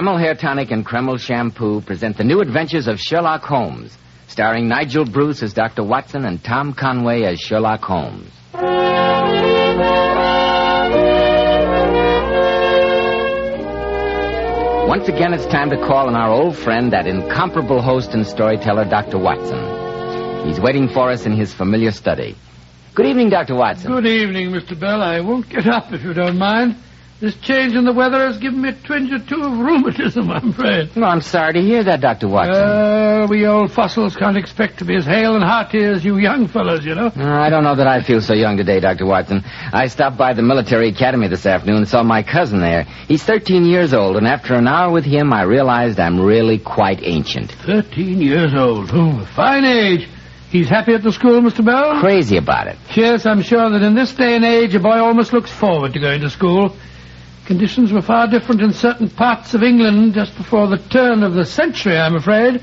Kreml Hair Tonic and Kreml Shampoo present the new adventures of Sherlock Holmes, starring Nigel Bruce as Dr. Watson and Tom Conway as Sherlock Holmes. Once again, it's time to call on our old friend, that incomparable host and storyteller, Dr. Watson. He's waiting for us in his familiar study. Good evening, Dr. Watson. Good evening, Mr. Bell. I won't get up if you don't mind. This change in the weather has given me a twinge or two of rheumatism, I'm afraid. Well, I'm sorry to hear that, Dr. Watson. We old fossils can't expect to be as hale and hearty as you young fellows, you know. I don't know that I feel so young today, Dr. Watson. I stopped by the military academy this afternoon and saw my cousin there. He's 13 years old, and after an hour with him, I realized I'm really quite ancient. 13 years old. Oh, a fine age. He's happy at the school, Mr. Bell? Crazy about it. Yes, I'm sure that in this day and age, a boy almost looks forward to going to school. Conditions were far different in certain parts of England just before the turn of the century, I'm afraid.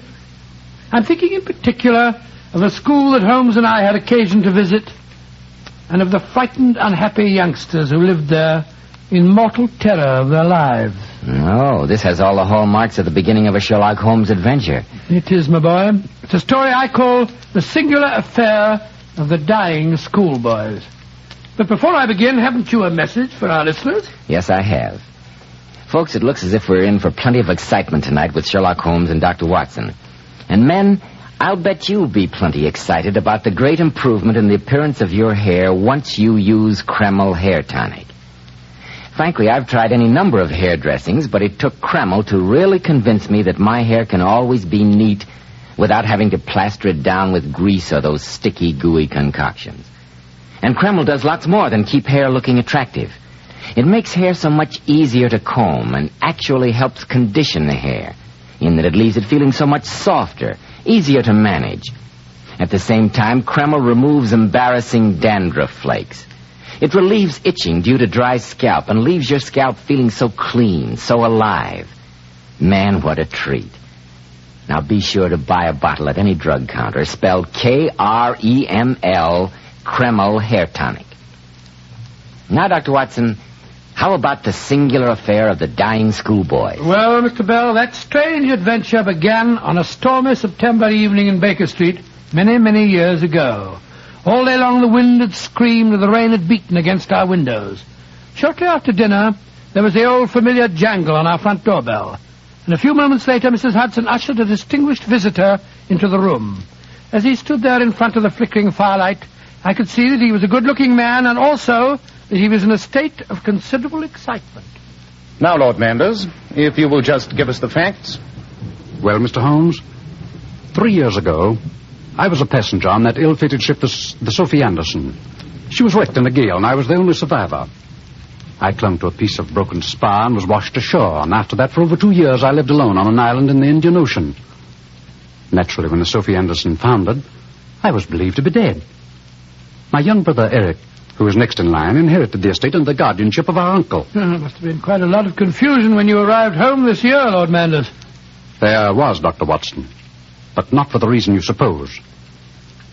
I'm thinking in particular of a school that Holmes and I had occasion to visit, and of the frightened, unhappy youngsters who lived there in mortal terror of their lives. Oh, this has all the hallmarks of the beginning of a Sherlock Holmes adventure. It is, my boy. It's a story I call The Singular Affair of the Dying Schoolboys. But before I begin, haven't you a message for our listeners? Yes, I have. Folks, it looks as if we're in for plenty of excitement tonight with Sherlock Holmes and Dr. Watson. And men, I'll bet you'll be plenty excited about the great improvement in the appearance of your hair once you use Kreml Hair Tonic. Frankly, I've tried any number of hair dressings, but it took Kreml to really convince me that my hair can always be neat without having to plaster it down with grease or those sticky, gooey concoctions. And Kreml does lots more than keep hair looking attractive. It makes hair so much easier to comb and actually helps condition the hair, in that it leaves it feeling so much softer, easier to manage. At the same time, Kreml removes embarrassing dandruff flakes. It relieves itching due to dry scalp and leaves your scalp feeling so clean, so alive. Man, what a treat. Now be sure to buy a bottle at any drug counter spelled Kreml, Kreml Hair Tonic. Now, Dr. Watson, how about the singular affair of the dying schoolboys? Well, Mr. Bell, that strange adventure began on a stormy September evening in Baker Street many, many years ago. All day long the wind had screamed and the rain had beaten against our windows. Shortly after dinner, there was the old familiar jangle on our front doorbell. And a few moments later, Mrs. Hudson ushered a distinguished visitor into the room. As he stood there in front of the flickering firelight, I could see that he was a good-looking man, and also that he was in a state of considerable excitement. Now, Lord Manders, if you will just give us the facts. Well, Mr. Holmes, 3 years ago, I was a passenger on that ill-fated ship, the Sophie Anderson. She was wrecked in a gale, and I was the only survivor. I clung to a piece of broken spar and was washed ashore, and after that, for over 2 years, I lived alone on an island in the Indian Ocean. Naturally, when the Sophie Anderson foundered, I was believed to be dead. My young brother, Eric, who was next in line, inherited the estate and the guardianship of our uncle. There must have been quite a lot of confusion when you arrived home this year, Lord Manders. There was, Dr. Watson, but not for the reason you suppose.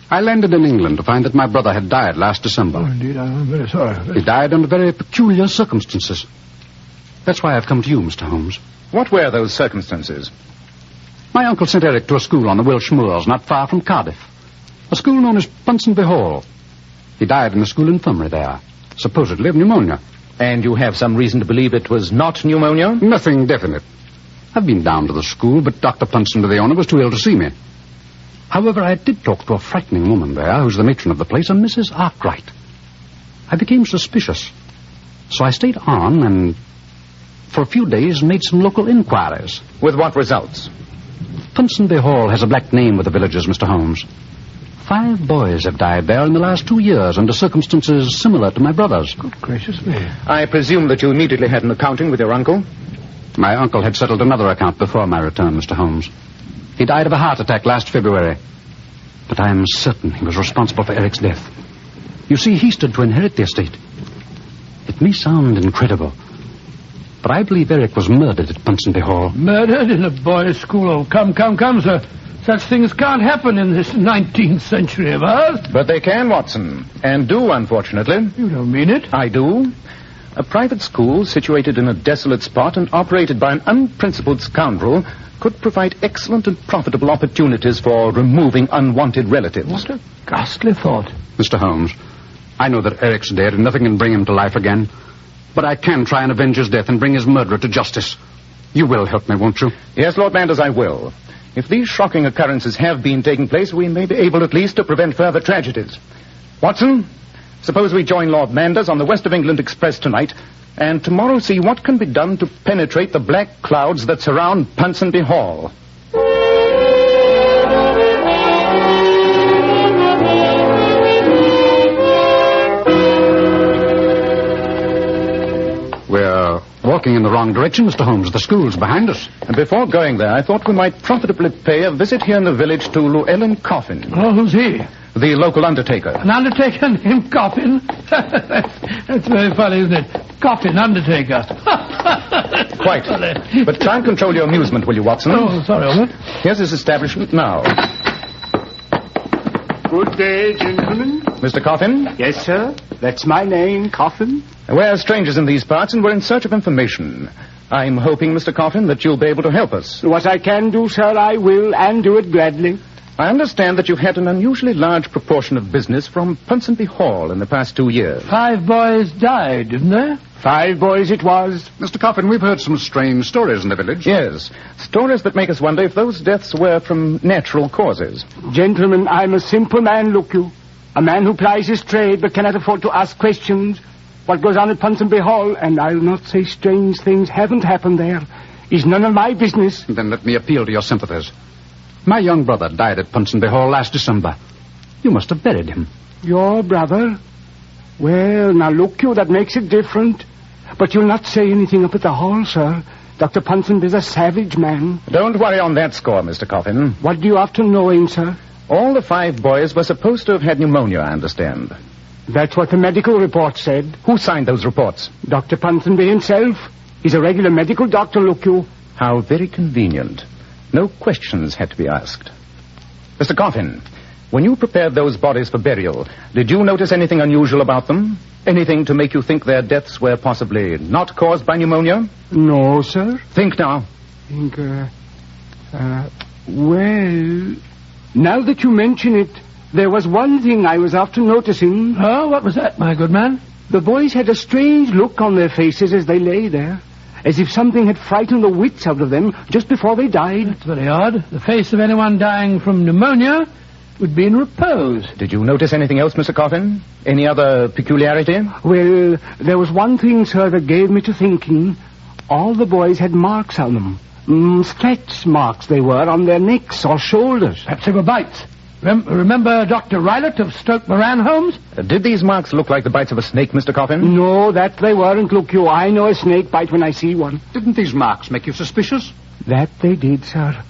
I landed in England to find that my brother had died last December. Oh, indeed, I'm very sorry. He died under very peculiar circumstances. That's why I've come to you, Mr. Holmes. What were those circumstances? My uncle sent Eric to a school on the Welsh moors not far from Cardiff, a school known as Ponsonby Hall. He died in the school infirmary there, supposedly of pneumonia. And you have some reason to believe it was not pneumonia? Nothing definite. I've been down to the school, but Dr. Ponsonby, the owner, was too ill to see me. However, I did talk to a frightening woman there, who's the matron of the place, a Mrs. Arkwright. I became suspicious, so I stayed on and, for a few days, made some local inquiries. With what results? Ponsonby Hall has a black name with the villagers, Mr. Holmes. 5 boys have died there in the last 2 years under circumstances similar to my brother's. Good gracious me. I presume that you immediately had an accounting with your uncle? My uncle had settled another account before my return, Mr. Holmes. He died of a heart attack last February. But I am certain he was responsible for Eric's death. You see, he stood to inherit the estate. It may sound incredible, but I believe Eric was murdered at Ponsonby Hall. Murdered in a boys' school? Oh, come, sir. Such things can't happen in this 19th century of ours. But they can, Watson. And do, unfortunately. You don't mean it. I do. A private school situated in a desolate spot and operated by an unprincipled scoundrel could provide excellent and profitable opportunities for removing unwanted relatives. What a ghastly thought. Mr. Holmes, I know that Eric's dead and nothing can bring him to life again. But I can try and avenge his death and bring his murderer to justice. You will help me, won't you? Yes, Lord Manders, I will. If these shocking occurrences have been taking place, we may be able at least to prevent further tragedies. Watson, suppose we join Lord Manders on the West of England Express tonight, and tomorrow see what can be done to penetrate the black clouds that surround Ponsonby Hall. We're walking in the wrong direction, Mr. Holmes. The school's behind us. And before going there, I thought we might profitably pay a visit here in the village to Llewellyn Coffin. Oh, who's he? The local undertaker. An undertaker named Coffin? That's very funny, isn't it? Coffin, undertaker. Quite. But try and control your amusement, will you, Watson? Oh, sorry, Albert. Here's his establishment now. Good day, gentlemen. Mr. Coffin? Yes, sir. That's my name, Coffin. We're strangers in these parts, and we're in search of information. I'm hoping, Mr. Coffin, that you'll be able to help us. What I can do, sir, I will, and do it gladly. I understand that you've had an unusually large proportion of business from Ponsonby Hall in the past 2 years. 5 boys died, didn't they? 5 boys it was. Mr. Coffin, we've heard some strange stories in the village. Yes, stories that make us wonder if those deaths were from natural causes. Gentlemen, I'm a simple man, look you. A man who plies his trade but cannot afford to ask questions. What goes on at Ponsonby Hall, and I'll not say strange things haven't happened there, is none of my business. Then let me appeal to your sympathies. My young brother died at Ponsonby Hall last December. You must have buried him. Your brother? Well, now look you, that makes it different. But you'll not say anything up at the hall, sir. Dr. Ponsonby's a savage man. Don't worry on that score, Mr. Coffin. What do you have to know him, sir? All the 5 boys were supposed to have had pneumonia, I understand. That's what the medical report said. Who signed those reports? Dr. Ponsonby himself. He's a regular medical doctor, look you. How very convenient. No questions had to be asked. Mr. Coffin, when you prepared those bodies for burial, did you notice anything unusual about them? Anything to make you think their deaths were possibly not caused by pneumonia? No, sir. Think now. Well, now that you mention it, there was one thing I was after noticing. Oh, what was that, my good man? The boys had a strange look on their faces as they lay there, as if something had frightened the wits out of them just before they died. That's very odd. The face of anyone dying from pneumonia would be in repose. Did you notice anything else, Mr. Coffin? Any other peculiarity? Well, there was one thing, sir, that gave me to thinking. All the boys had marks on them. Scratch marks they were on their necks or shoulders. Perhaps they were bites. Remember Dr. Rylott of Stoke Moran, Holmes? Did these marks look like the bites of a snake, Mr. Coffin? No, that they weren't. Look you, I know a snake bite when I see one. Didn't these marks make you suspicious? That they did, sir.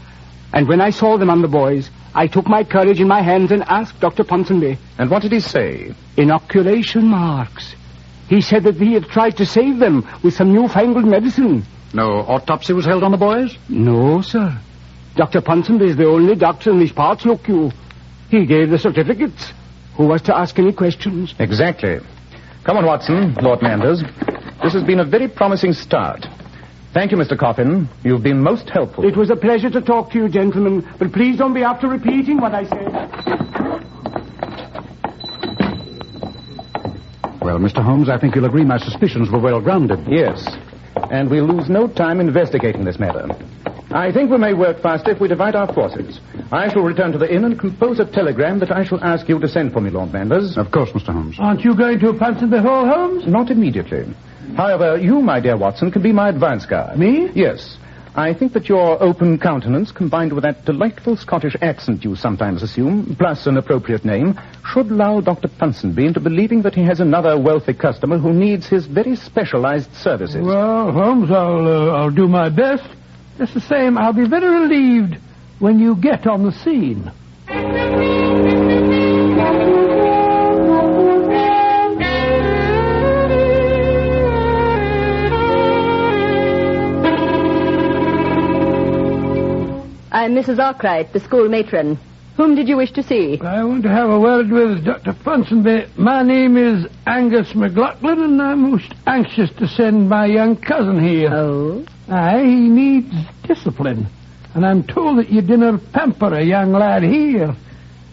And when I saw them on the boys, I took my courage in my hands and asked Dr. Ponsonby. And what did he say? Inoculation marks. He said that he had tried to save them with some newfangled medicine. No autopsy was held on the boys? No, sir. Dr. Ponsonby is the only doctor in these parts, look you. He gave the certificates. Who was to ask any questions? Exactly. Come on, Watson, Lord Manders. This has been a very promising start. Thank you, Mr. Coffin. You've been most helpful. It was a pleasure to talk to you, gentlemen, but please don't be after repeating what I said. Well, Mr. Holmes, I think you'll agree my suspicions were well-grounded. Yes. And we'll lose no time investigating this matter. I think we may work faster if we divide our forces. I shall return to the inn and compose a telegram that I shall ask you to send for me, Lord Manders. Of course, Mr. Holmes. Aren't you going to Ponsonby Hall, Holmes? Not immediately. However, you, my dear Watson, can be my advance guard. Me? Yes. I think that your open countenance, combined with that delightful Scottish accent you sometimes assume, plus an appropriate name, should lull Dr. Ponsonby into believing that he has another wealthy customer who needs his very specialized services. Well, Holmes, I'll do my best. Just the same, I'll be very relieved when you get on the scene. I'm Mrs. Arkwright, the school matron. Whom did you wish to see? I want to have a word with Dr. Ponsonby. My name is Angus McLaughlin, and I'm most anxious to send my young cousin here. Oh? Aye, he needs discipline. And I'm told that you dinna pamper a young lad here.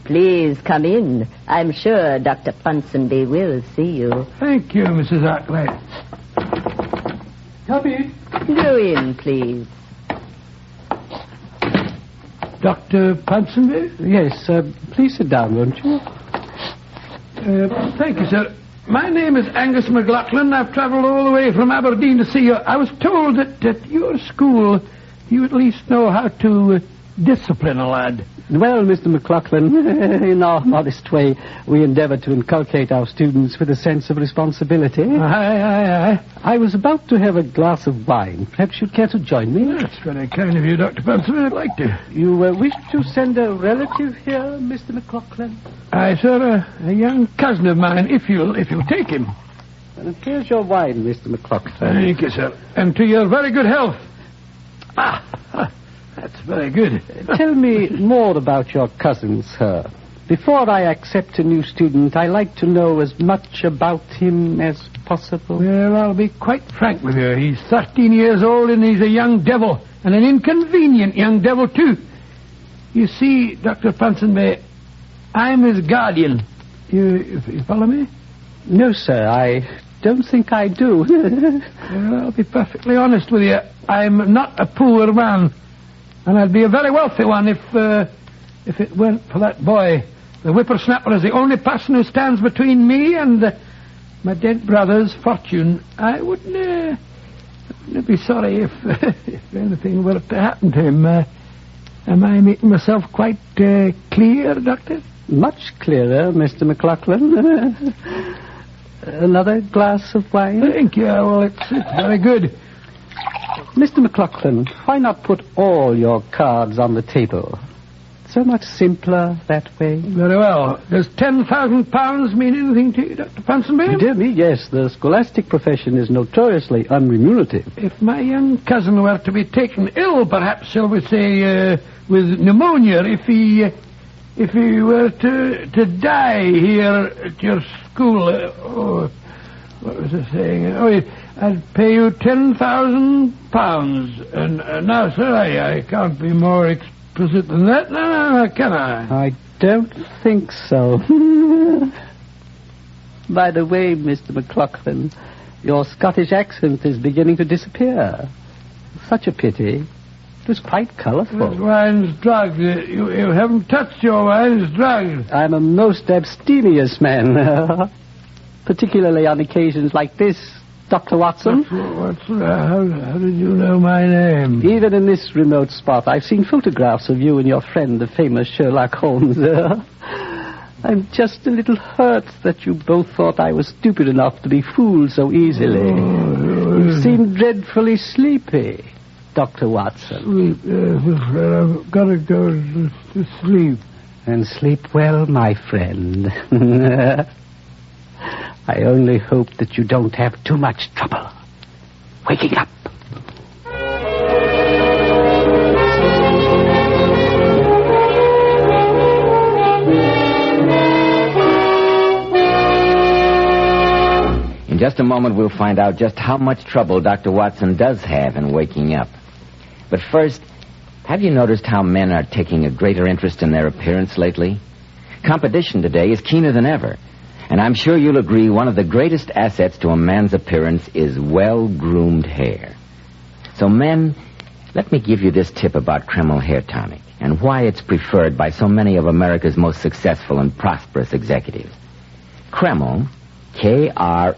Please come in. I'm sure Dr. Ponsonby will see you. Thank you, Mrs. Arkwright. Come in. Go in, please. Dr. Ponsonby? Yes, please sit down, won't you? Thank you, sir. My name is Angus McLaughlin. I've travelled all the way from Aberdeen to see you. I was told that at your school you at least know how to discipline a lad. Well, Mr. McLaughlin, in our modest way, we endeavour to inculcate our students with a sense of responsibility. Aye. I was about to have a glass of wine. Perhaps you'd care to join me? That's very kind of you, Dr. Ponsonby. I'd like to. You wish to send a relative here, Mr. McLaughlin? Aye, sir. A young cousin of mine, if you'll take him. And here's your wine, Mr. McLaughlin. Thank you, sir. And to your very good health. That's very good. Tell me more about your cousin, sir. Before I accept a new student, I like to know as much about him as possible. Well, I'll be quite frank with you. He's 13 years old and he's a young devil. And an inconvenient young devil, too. You see, Dr. Ponsonby, I'm his guardian. You follow me? No, sir, I don't think I do. Well, I'll be perfectly honest with you. I'm not a poor man. And I'd be a very wealthy one if it weren't for that boy. The whippersnapper is the only person who stands between me and my dead brother's fortune. I wouldn't be sorry if anything were to happen to him. Am I making myself quite clear, Doctor? Much clearer, Mr. McLaughlin. Another glass of wine? Thank you. Well, it's very good. Mr. McLaughlin, why not put all your cards on the table? So much simpler that way. Very well. Does £10,000 mean anything to you, Dr. Ponsonby? Dear me, yes. The scholastic profession is notoriously unremunerative. If my young cousin were to be taken ill, perhaps, shall we say, with pneumonia, if he were to die here at your school, what was I saying? I'd pay you £10,000. And now, sir, I can't be more explicit than that. No, can I? I don't think so. By the way, Mr. McLaughlin, your Scottish accent is beginning to disappear. Such a pity. It was quite colourful. This wine's drugged. You haven't touched your wine. It's drugged. I'm a most abstemious man. Particularly on occasions like this, Dr. Watson. How did you know my name? Even in this remote spot, I've seen photographs of you and your friend, the famous Sherlock Holmes. I'm just a little hurt that you both thought I was stupid enough to be fooled so easily. You seem dreadfully sleepy, Dr. Watson. Sleep, yes, I've got to go to sleep. And sleep well, my friend. I only hope that you don't have too much trouble waking up. In just a moment, we'll find out just how much trouble Dr. Watson does have in waking up. But first, have you noticed how men are taking a greater interest in their appearance lately? Competition today is keener than ever. And I'm sure you'll agree one of the greatest assets to a man's appearance is well-groomed hair. So, men, let me give you this tip about Kreml Hair Tonic and why it's preferred by so many of America's most successful and prosperous executives. Kreml, Kreml,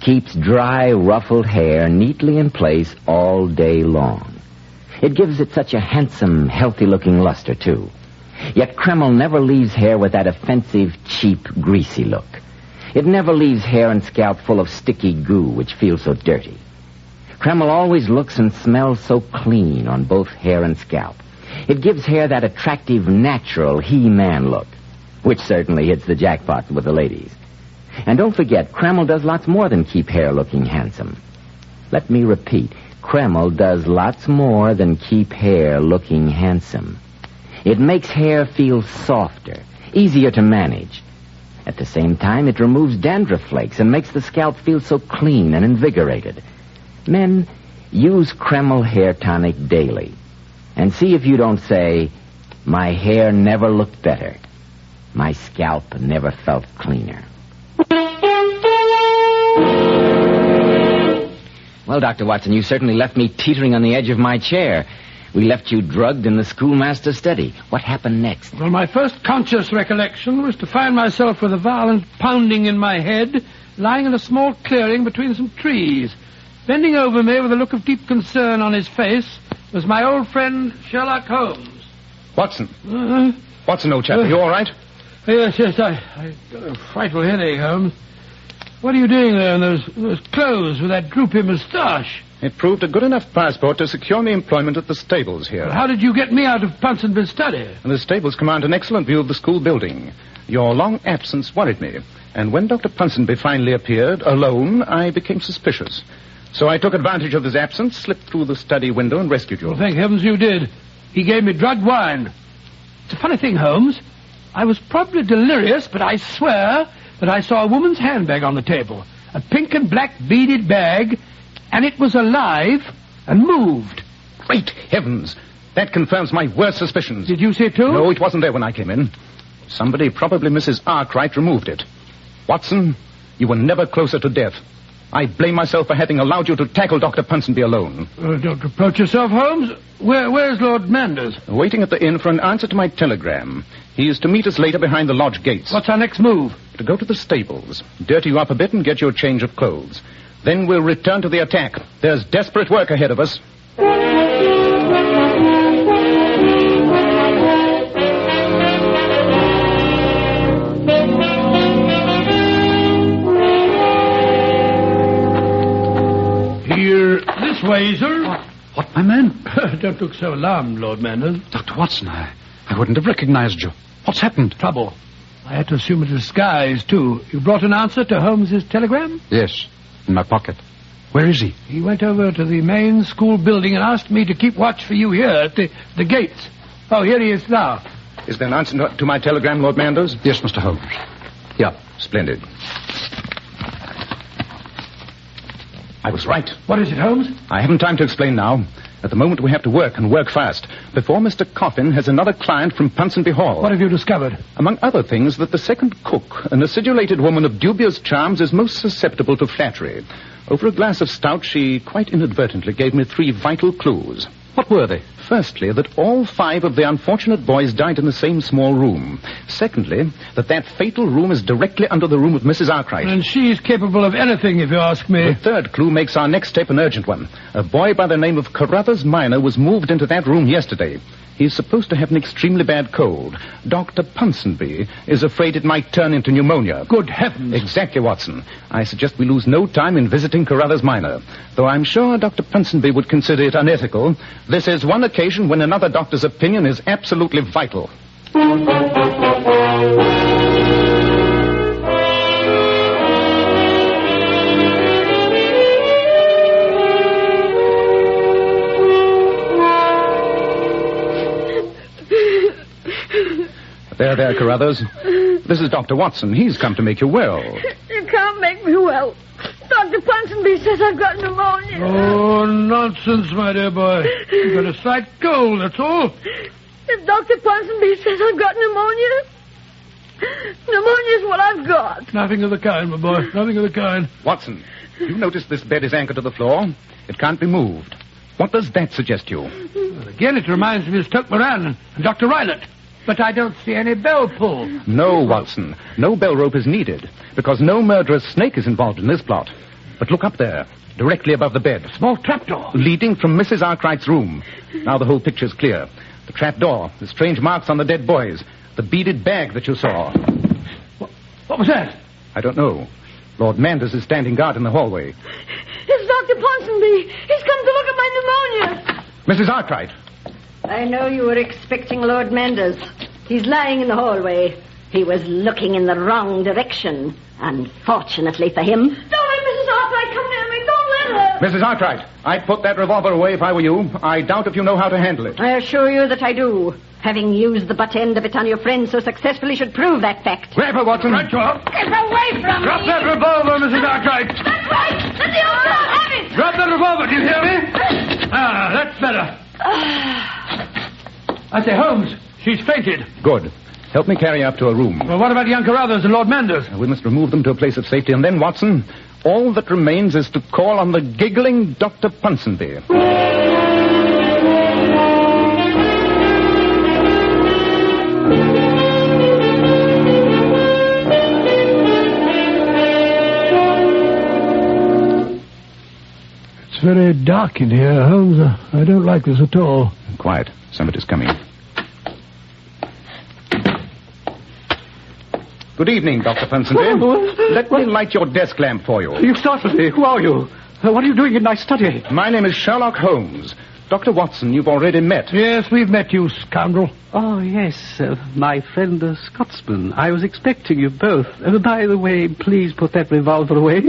keeps dry, ruffled hair neatly in place all day long. It gives it such a handsome, healthy-looking luster, too. Yet Kreml never leaves hair with that offensive, cheap, greasy look. It never leaves hair and scalp full of sticky goo, which feels so dirty. Kreml always looks and smells so clean on both hair and scalp. It gives hair that attractive, natural he-man look, which certainly hits the jackpot with the ladies. And don't forget, Kreml does lots more than keep hair looking handsome. Let me repeat, Kreml does lots more than keep hair looking handsome. It makes hair feel softer, easier to manage. At the same time, it removes dandruff flakes and makes the scalp feel so clean and invigorated. Men, use Kreml Hair Tonic daily. And see if you don't say, my hair never looked better. My scalp never felt cleaner. Well, Dr. Watson, you certainly left me teetering on the edge of my chair. We left you drugged in the schoolmaster's study. What happened next? Well, my first conscious recollection was to find myself with a violent pounding in my head, lying in a small clearing between some trees. Bending over me with a look of deep concern on his face was my old friend Sherlock Holmes. Watson. Watson, old chap, are you all right? Yes, I got a frightful headache, Holmes. What are you doing there in those clothes with that droopy moustache? It proved a good enough passport to secure me employment at the stables here. Well, how did you get me out of Ponsonby's study? And the stables command an excellent view of the school building. Your long absence worried me. And when Dr. Ponsonby finally appeared, alone, I became suspicious. So I took advantage of his absence, slipped through the study window, and rescued you. Well, thank heavens you did. He gave me drugged wine. It's a funny thing, Holmes. I was probably delirious, but I swear that I saw a woman's handbag on the table. A pink and black beaded bag, and it was alive and moved. Great heavens! That confirms my worst suspicions. Did you see it too? No, it wasn't there when I came in. Somebody, probably Mrs. Arkwright, removed it. Watson, you were never closer to death. I blame myself for having allowed you to tackle Dr. Ponsonby alone. Don't reproach yourself, Holmes. Where's Lord Manders? Waiting at the inn for an answer to my telegram. He is to meet us later behind the lodge gates. What's our next move? To go to the stables, dirty you up a bit and get you a change of clothes. Then we'll return to the attack. There's desperate work ahead of us. Here, this way, sir. What, my man? Don't look so alarmed, Lord Manders. Dr. Watson, I wouldn't have recognized you. What's happened? Trouble. I had to assume a disguise, too. You brought an answer to Holmes's telegram? Yes, in my pocket. Where is he? He went over to the main school building and asked me to keep watch for you here at the gates. Oh, here he is now. Is there an answer to my telegram, Lord Manders? Yes, Mr. Holmes. Yeah. Splendid. I was right. What is it, Holmes? I haven't time to explain now. At the moment, we have to work, and work fast, before Mr. Coffin has another client from Ponsonby Hall. What have you discovered? Among other things, that the second cook, an acidulated woman of dubious charms, is most susceptible to flattery. Over a glass of stout, she quite inadvertently gave me 3 vital clues. What were they? Firstly, that all 5 of the unfortunate boys died in the same small room. Secondly, that fatal room is directly under the room of Mrs. Arkwright. And she's capable of anything, if you ask me. The third clue makes our next step an urgent one. A boy by the name of Carruthers Minor was moved into that room yesterday. He's supposed to have an extremely bad cold. Dr. Ponsonby is afraid it might turn into pneumonia. Good heavens. Exactly, Watson. I suggest we lose no time in visiting Carruthers Minor. Though I'm sure Dr. Ponsonby would consider it unethical, this is one occasion when another doctor's opinion is absolutely vital. There, Carruthers. This is Dr. Watson. He's come to make you well. You can't make me well. Dr. Ponsonby says I've got pneumonia. Oh, nonsense, my dear boy. You've got a slight cold, that's all. If Dr. Ponsonby says I've got pneumonia is what I've got. Nothing of the kind, my boy. Nothing of the kind. Watson, you notice this bed is anchored to the floor? It can't be moved. What does that suggest you? Well, again, it reminds me of Stoke Moran and Dr. Rylott. But I don't see any bell pull. No, Watson. No bell rope is needed, because no murderous snake is involved in this plot. But look up there, directly above the bed. Small trapdoor. Leading from Mrs. Arkwright's room. Now the whole picture's clear. The trapdoor, the strange marks on the dead boys, the beaded bag that you saw. What was that? I don't know. Lord Manders is standing guard in the hallway. It's Dr. Ponsonby. He's come to look at my pneumonia. Mrs. Arkwright. I know you were expecting Lord Manders. He's lying in the hallway. He was looking in the wrong direction. Unfortunately for him. Don't let Mrs. Arkwright come near me. Don't let her. Mrs. Arkwright, I'd put that revolver away if I were you. I doubt if you know how to handle it. I assure you that I do. Having used the butt end of it on your friend so successfully should prove that fact. Grab her, Watson. Right you are. Get away from Drop me! that revolver, Mrs. Arkwright. That's right! Let the old girl have it! Drop that revolver, do you hear me? That's better. I say, Holmes, she's fainted. Good. Help me carry her up to her room. Well, what about young Carruthers and Lord Manders? We must remove them to a place of safety, and then, Watson, all that remains is to call on the giggling Dr. Ponsonby. It's very dark in here, Holmes. I don't like this at all. Quiet. Somebody's coming. Good evening, Dr. Ponsonby. Let me light your desk lamp for you. You startled me. Who are you? What are you doing in my study? My name is Sherlock Holmes. Dr. Watson, you've already met. Yes, we've met you, scoundrel. Oh, yes, my friend the Scotsman. I was expecting you both. By the way, please put that revolver away.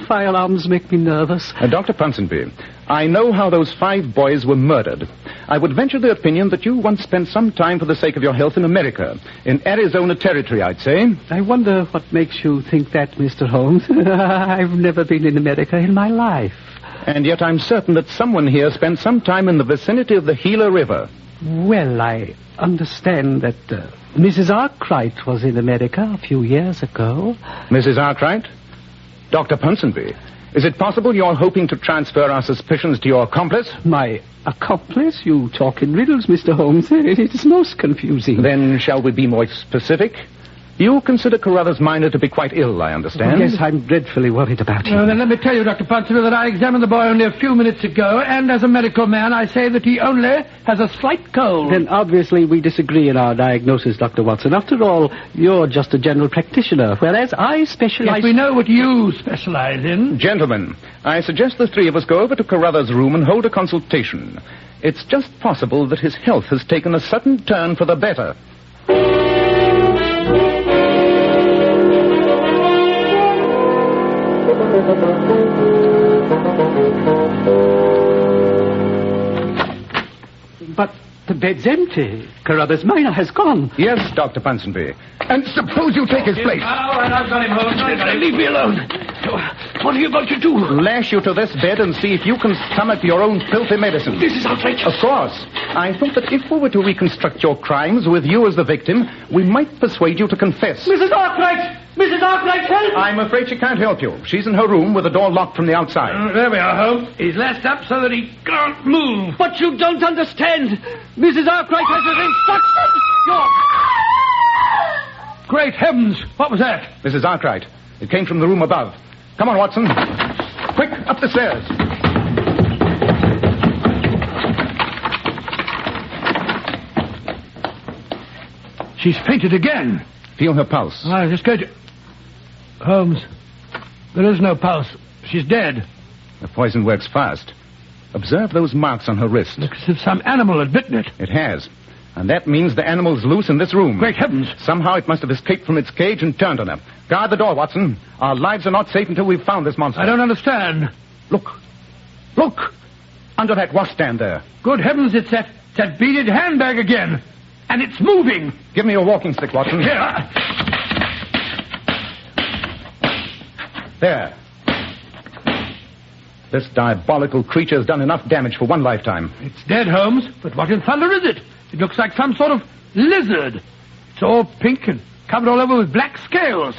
Firearms make me nervous. Dr. Ponsonby, I know how those 5 boys were murdered. I would venture the opinion that you once spent some time for the sake of your health in America. In Arizona Territory, I'd say. I wonder what makes you think that, Mr. Holmes. I've never been in America in my life. And yet I'm certain that someone here spent some time in the vicinity of the Gila River. Well, I understand that Mrs. Arkwright was in America a few years ago. Mrs. Arkwright? Dr. Ponsonby, is it possible you're hoping to transfer our suspicions to your accomplice? My accomplice? You talk in riddles, Mr. Holmes. It's most confusing. Then shall we be more specific? You consider Carruthers Minor to be quite ill, I understand. Yes, I'm dreadfully worried about him. Well, then let me tell you, Dr. Ponsonby, that I examined the boy only a few minutes ago, and as a medical man, I say that he only has a slight cold. Then obviously we disagree in our diagnosis, Dr. Watson. After all, you're just a general practitioner, whereas I specialize... Yes, we know what you specialize in. Gentlemen, I suggest the 3 of us go over to Carruthers' room and hold a consultation. It's just possible that his health has taken a sudden turn for the better. But the bed's empty. Carruthers Minor has gone. Yes, Dr. Ponsonby. And suppose you take his place. All right, I've got him, Holmes. Leave me alone. What are you going to do? Lash you to this bed and see if you can stomach your own filthy medicine. This is outrageous. Of course. I thought that if we were to reconstruct your crimes with you as the victim, we might persuade you to confess. Mrs. Arkwright! Mrs. Arkwright, help! I'm afraid she can't help you. She's in her room with the door locked from the outside. There we are, Holmes. He's lashed up so that he can't move. But you don't understand. Mrs. Arkwright has his instructions. Great heavens! What was that? Mrs. Arkwright, it came from the room above. Come on, Watson. Quick, up the stairs. She's fainted again. Feel her pulse. I just go to... Holmes, there is no pulse. She's dead. The poison works fast. Observe those marks on her wrist. Looks as if some animal had bitten it. It has. And that means the animal's loose in this room. Great heavens. Somehow it must have escaped from its cage and turned on her. Guard the door, Watson. Our lives are not safe until we've found this monster. I don't understand. Look. Look. Under that washstand there. Good heavens, it's that beaded handbag again. And it's moving. Give me your walking stick, Watson. Here. There. This diabolical creature has done enough damage for one lifetime. It's dead, Holmes. But what in thunder is it? It looks like some sort of lizard. It's all pink and covered all over with black scales.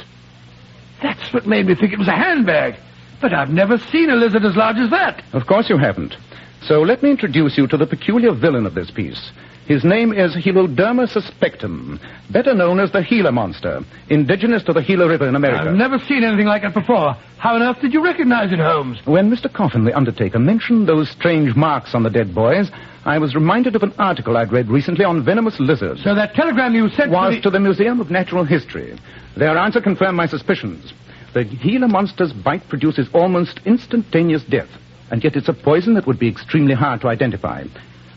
That's what made me think it was a handbag. But I've never seen a lizard as large as that. Of course you haven't. So let me introduce you to the peculiar villain of this piece. His name is Heloderma suspectum, better known as the Gila monster, indigenous to the Gila River in America. I've never seen anything like it before. How on earth did you recognize it, Holmes? When Mr. Coffin, the undertaker, mentioned those strange marks on the dead boys, I was reminded of an article I'd read recently on venomous lizards. So that telegram you sent was to the Museum of Natural History. Their answer confirmed my suspicions. The Gila monster's bite produces almost instantaneous death, and yet it's a poison that would be extremely hard to identify.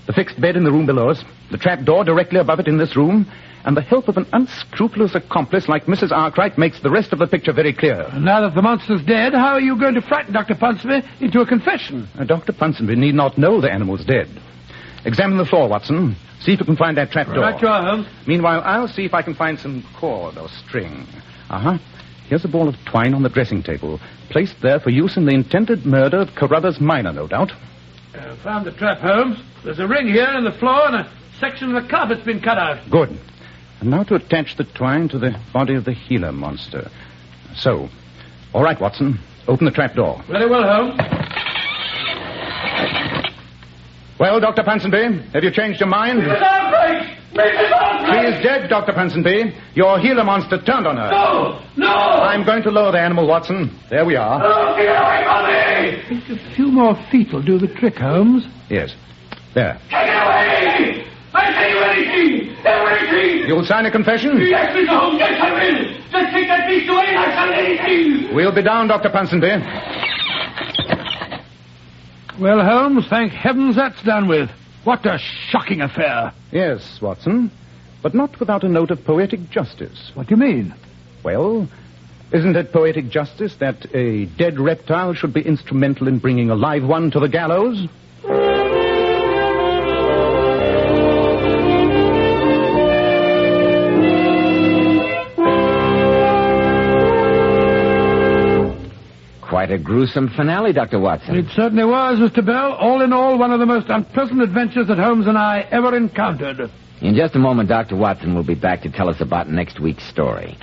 The fixed bed in the room below us, the trap door directly above it in this room, and the help of an unscrupulous accomplice like Mrs. Arkwright makes the rest of the picture very clear. Now that the monster's dead, how are you going to frighten Dr. Ponsonby into a confession? Dr. Ponsonby need not know the animal's dead. Examine the floor, Watson. See if you can find that trap door. Right you are, Holmes. Meanwhile, I'll see if I can find some cord or string. Uh-huh. Here's a ball of twine on the dressing table, placed there for use in the intended murder of Carruthers Minor, no doubt. Found the trap, Holmes. There's a ring here in the floor and a section of the carpet's been cut out. Good. And now to attach the twine to the body of the Gila monster. So. All right, Watson. Open the trap door. Very well, Holmes. Well, Dr. Ponsonby, have you changed your mind? She is dead, Dr. Ponsonby. Your Gila monster turned on her. No! I'm going to lower the animal, Watson. There we are. Oh, get away from me! A few more feet will do the trick, Holmes. Yes. There. Take it away! I tell you anything! Anything! You'll sign a confession? Yes, Mr. Holmes, yes, I will! Just take that beast away and I'll sign anything! We'll be down, Dr. Ponsonby. Well, Holmes, thank heavens that's done with. What a shocking affair. Yes, Watson. But not without a note of poetic justice. What do you mean? Well, isn't it poetic justice that a dead reptile should be instrumental in bringing a live one to the gallows? Quite a gruesome finale, Dr. Watson. It certainly was, Mr. Bell. All in all, one of the most unpleasant adventures that Holmes and I ever encountered. In just a moment, Dr. Watson will be back to tell us about next week's story.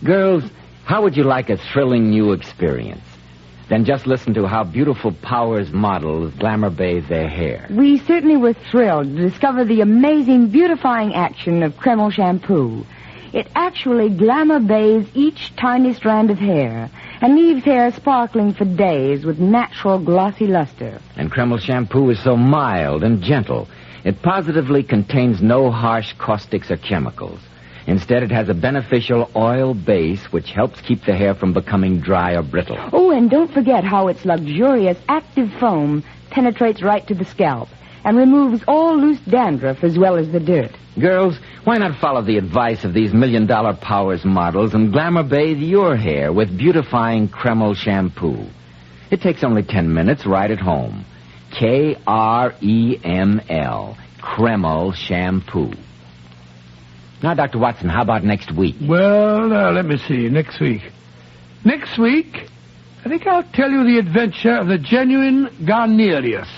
Girls, how would you like a thrilling new experience? Then just listen to how beautiful Powers models glamour bathe their hair. We certainly were thrilled to discover the amazing beautifying action of Kreml shampoo. It actually glamour bathes each tiny strand of hair and leaves hair sparkling for days with natural glossy luster. And Kreml shampoo is so mild and gentle. It positively contains no harsh caustics or chemicals. Instead, it has a beneficial oil base which helps keep the hair from becoming dry or brittle. Oh, and don't forget how its luxurious active foam penetrates right to the scalp and removes all loose dandruff as well as the dirt. Girls, why not follow the advice of these $1 million Powers models and glamour bathe your hair with beautifying Kreml shampoo? It takes only 10 minutes right at home. Kreml, Kreml shampoo. Now, Dr. Watson, how about next week? Well, let me see. Next week, I think I'll tell you the adventure of the genuine Garnerius,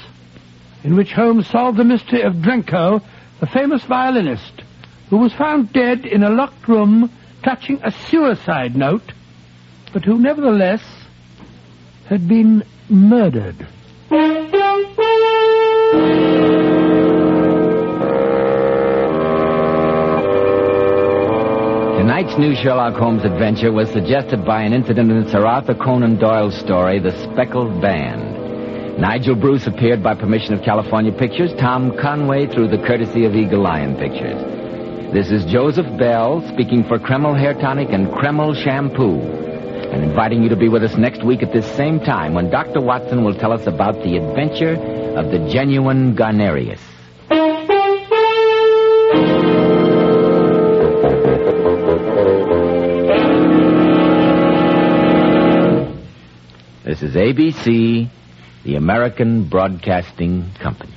in which Holmes solved the mystery of Drenko, the famous violinist, who was found dead in a locked room touching a suicide note, but who nevertheless had been murdered. Tonight's new Sherlock Holmes adventure was suggested by an incident in Sir Arthur Conan Doyle's story, The Speckled Band. Nigel Bruce appeared by permission of California Pictures, Tom Conway through the courtesy of Eagle Lion Pictures. This is Joseph Bell speaking for Kreml Hair Tonic and Kreml Shampoo, and inviting you to be with us next week at this same time when Dr. Watson will tell us about the adventure of the genuine Garnerius. This is ABC, the American Broadcasting Company.